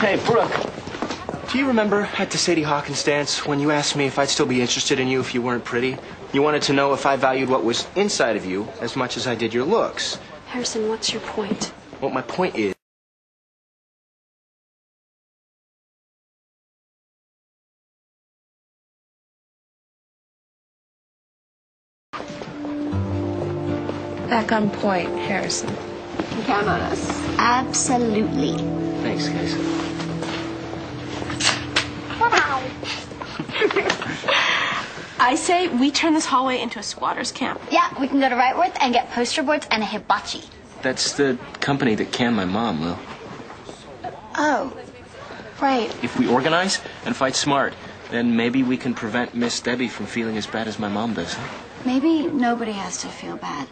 Hey, Brooke. Do you remember at the Sadie Hawkins dance when you asked me if I'd still be interested in you if you weren't pretty? You wanted to know if I valued what was inside of you as much as I did your looks. Harrison, what's your point? Well, my point is... Back on point, Harrison. Count on us. Absolutely. Thanks, guys. I say we turn this hallway into a squatter's camp. Yeah, we can go to wentworth and get poster boards and a hibachi. That's the company that canned my mom, Lil. Oh, right. If we organize and fight smart, then maybe we can prevent Miss Debbie from feeling as bad as my mom does. Maybe nobody has to feel bad.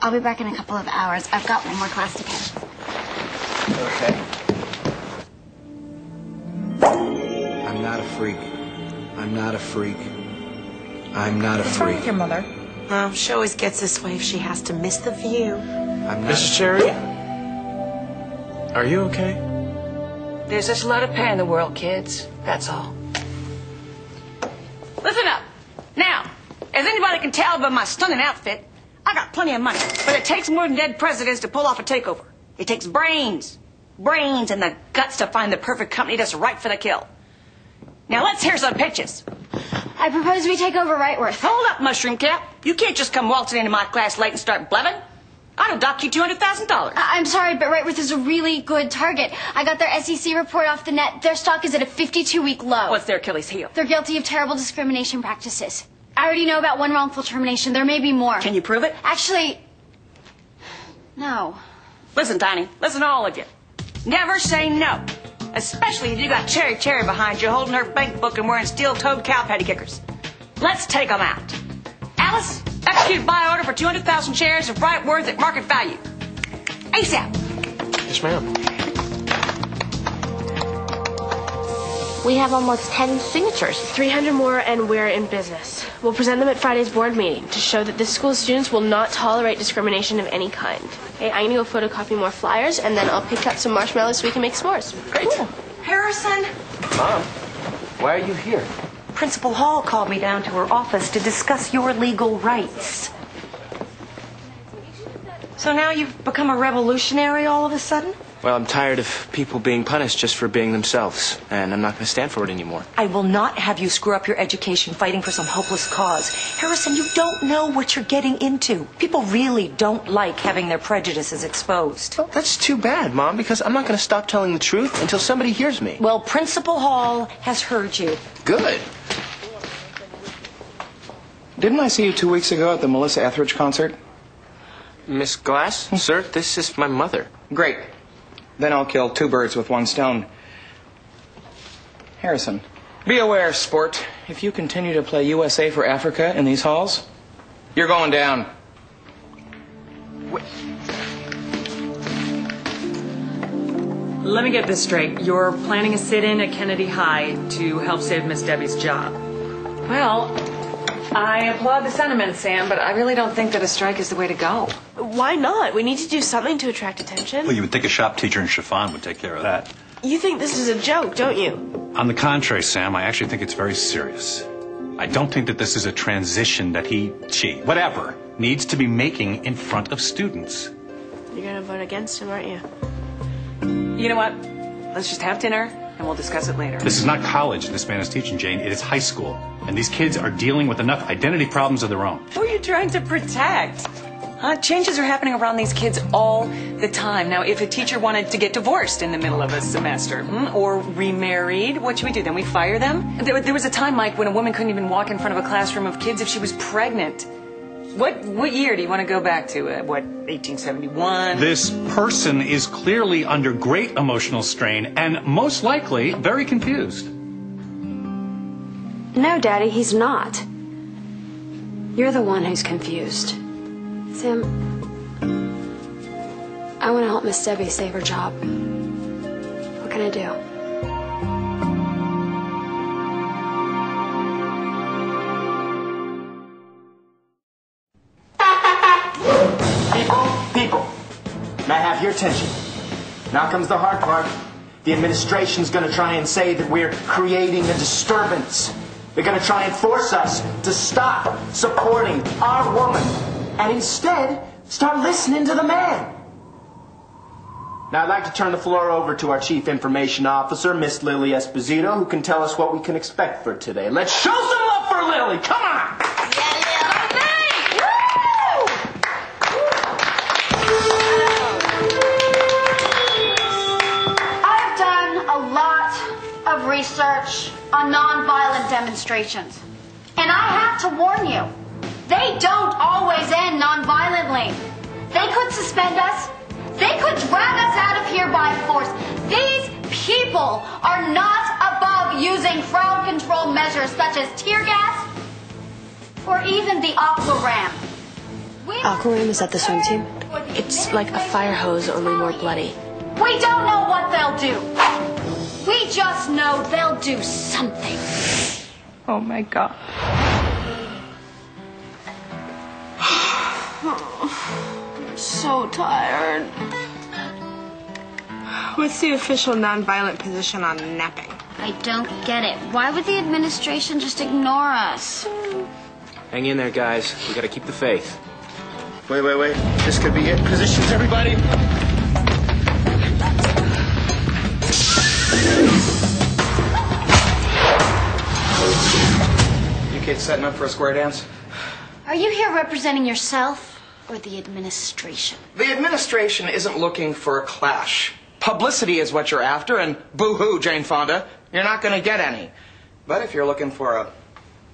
I'll be back in a couple of hours. I've got one more class to catch. Okay. I'm not a freak. I'm not a freak. I'm not a What's wrong freak. with your mother? Well, she always gets this way if she has to miss the view. I'm not Mrs. Cherry? Are you okay? There's just a lot of pain in the world, kids. That's all. Listen up. Now, as anybody can tell by my stunning outfit, I got plenty of money. But it takes more than dead presidents to pull off a takeover. It takes brains. Brains and the guts to find the perfect company that's right for the kill. Now let's hear some pitches. I propose we take over Wentworth. Hold up, Mushroom Cap. You can't just come waltzing into my class late and start blubbing. I'll dock you $200,000. I'm sorry, but Wentworth is a really good target. I got their SEC report off the net. Their stock is at a 52-week low. What's their Achilles heel? They're guilty of terrible discrimination practices. I already know about one wrongful termination. There may be more. Can you prove it? Actually, no. Listen, Tiny. Listen to all of you. Never say no. Especially if you got Cherry behind you holding her bank book and wearing steel-toed cow patty kickers. Let's take them out. Alice, execute buy order for 200,000 shares of Wentworth at market value. ASAP. Yes, ma'am. We have almost 10 signatures. 300 more and we're in business. We'll present them at Friday's board meeting to show that this school's students will not tolerate discrimination of any kind. Okay, I'm gonna go photocopy more flyers and then I'll pick up some marshmallows so we can make s'mores. Great. Cool. Harrison, Mom, why are you here? Principal Hall called me down to her office to discuss your legal rights. So now you've become a revolutionary all of a sudden? Well, I'm tired of people being punished just for being themselves, and I'm not going to stand for it anymore. I will not have you screw up your education fighting for some hopeless cause. Harrison, you don't know what you're getting into. People really don't like having their prejudices exposed. Well, that's too bad, Mom, because I'm not going to stop telling the truth until somebody hears me. Well, Principal Hall has heard you. Good. Didn't I see you 2 weeks ago at the Melissa Etheridge concert? Miss Glass, sir, this is my mother. Great. Then I'll kill two birds with one stone. Harrison, be aware, sport. If you continue to play USA for Africa in these halls, you're going down. Wait. Let me get this straight. You're planning a sit-in at Kennedy High to help save Miss Debbie's job. Well, I applaud the sentiment, Sam, but I really don't think that a strike is the way to go. Why not? We need to do something to attract attention. Well, you would think a shop teacher in chiffon would take care of that. You think this is a joke, don't you? On the contrary, Sam, I actually think it's very serious. I don't think that this is a transition that she, whatever, needs to be making in front of students. You're going to vote against him, aren't you? You know what? Let's just have dinner, and we'll discuss it later. This is not college this man is teaching, Jane. It is high school. And these kids are dealing with enough identity problems of their own. Who are you trying to protect? Changes are happening around these kids all the time. Now, if a teacher wanted to get divorced in the middle of a semester or remarried, what should we do? Then we fire them? There was a time, Mike, when a woman couldn't even walk in front of a classroom of kids if she was pregnant. What year do you want to go back to? 1871? This person is clearly under great emotional strain and most likely very confused. No, Daddy, he's not. You're the one who's confused. Sam, I want to help Miss Debbie save her job. What can I do? People, may I have your attention? Now comes the hard part. The administration's going to try and say that we're creating a disturbance. They're going to try and force us to stop supporting our woman and instead start listening to the man. Now, I'd like to turn the floor over to our Chief Information Officer, Miss Lily Esposito, who can tell us what we can expect for today. Let's show some love for Lily. Come on! I've done a lot of research on nonviolent demonstrations. And I have to warn you, they don't always end nonviolently. They could suspend us. They could drag us out of here by force. These people are not above using crowd control measures such as tear gas or even the aqua ram. Aqua ram, is that the swim team? It's like a fire hose, only more bloody. We don't know what they'll do. We just know they'll do something. Oh my God. I'm so tired. What's the official nonviolent position on napping? I don't get it. Why would the administration just ignore us? Hang in there, guys. We gotta keep the faith. Wait. This could be it. Positions, everybody. You kids setting up for a square dance? Are you here representing yourself or the administration? The administration isn't looking for a clash. Publicity is what you're after, and boo-hoo, Jane Fonda, you're not going to get any. But if you're looking for a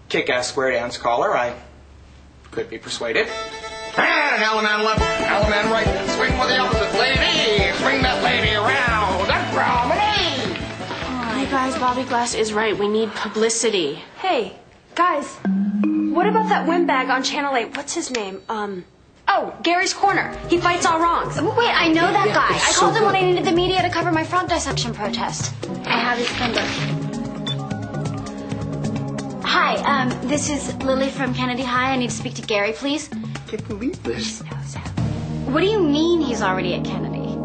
kick-ass square dance caller, I could be persuaded. And element left, element right, swing with the opposite lady, swing that lady around, that's promenade. Hey guys, Bobby Glass is right. We need publicity. Hey, guys, what about that windbag on Channel 8? What's his name? Oh, Gary's Corner. He fights all wrongs. Wait, I know that guy. I called him when I needed the media to cover my front dissection protest. I have his number. Hi, this is Lily from Kennedy High. I need to speak to Gary, please. Can't believe this. What do you mean he's already at Kennedy?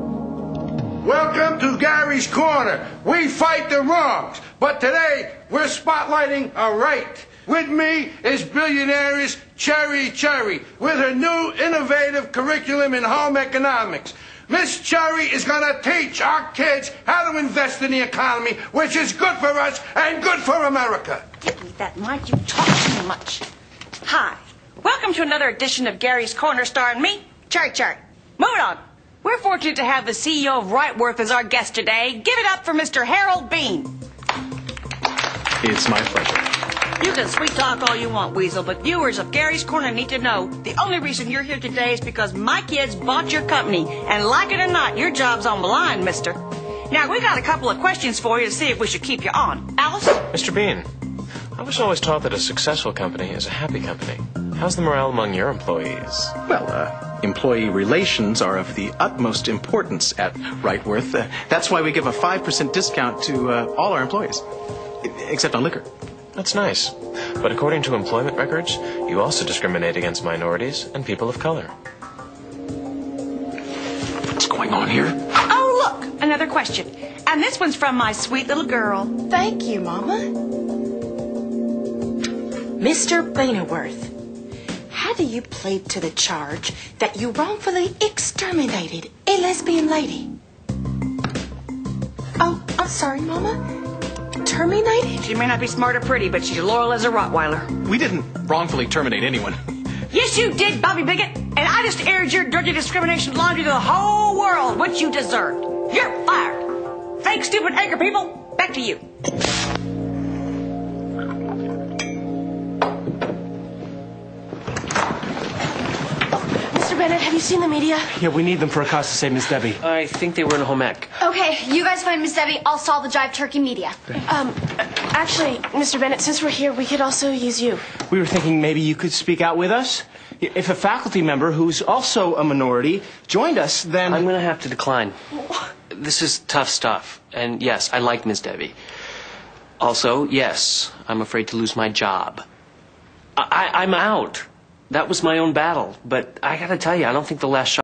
Welcome to Gary's Corner. We fight the wrongs, but today we're spotlighting a right. With me is billionaire's Cherry Cherry with her new innovative curriculum in home economics. Miss Cherry is going to teach our kids how to invest in the economy, which is good for us and good for America. Give me that mic, you talk too much. Hi, welcome to another edition of Gary's Corner starring me, Cherry Cherry. Moving on. We're fortunate to have the CEO of Wentworth as our guest today. Give it up for Mr. Harold Bean. It's my pleasure. You can sweet talk all you want, Weasel, but viewers of Gary's Corner need to know the only reason you're here today is because my kids bought your company, and like it or not, your job's on the line, mister. Now, we got a couple of questions for you to see if we should keep you on. Alice? Mr. Bean, I was always taught that a successful company is a happy company. How's the morale among your employees? Well, employee relations are of the utmost importance at Wentworth. That's why we give a 5% discount to all our employees, except on liquor. That's nice. But according to employment records, you also discriminate against minorities and people of color. What's going on here? Oh, look, another question. And this one's from my sweet little girl. Thank you, Mama. Mr. Bainerworth, how do you plead to the charge that you wrongfully exterminated a lesbian lady? Oh, I'm sorry, Mama. Terminated? She may not be smart or pretty, but she's loyal as a Rottweiler. We didn't wrongfully terminate anyone. Yes, you did, Bobby Bigot. And I just aired your dirty discrimination laundry to the whole world, which you deserved. You're fired. Fake, stupid anchor people, back to you. Mr. Bennett, have you seen the media? Yeah, we need them for a cause to save Miss Debbie. I think they were in home ec. Okay, you guys find Miss Debbie. I'll solve the Jive Turkey media. Actually, Mr. Bennett, since we're here, we could also use you. We were thinking maybe you could speak out with us. If a faculty member who's also a minority joined us, then... I'm going to have to decline. This is tough stuff. And yes, I like Ms. Debbie. Also, yes, I'm afraid to lose my job. I'm out. That was my own battle. But I got to tell you, I don't think the last shot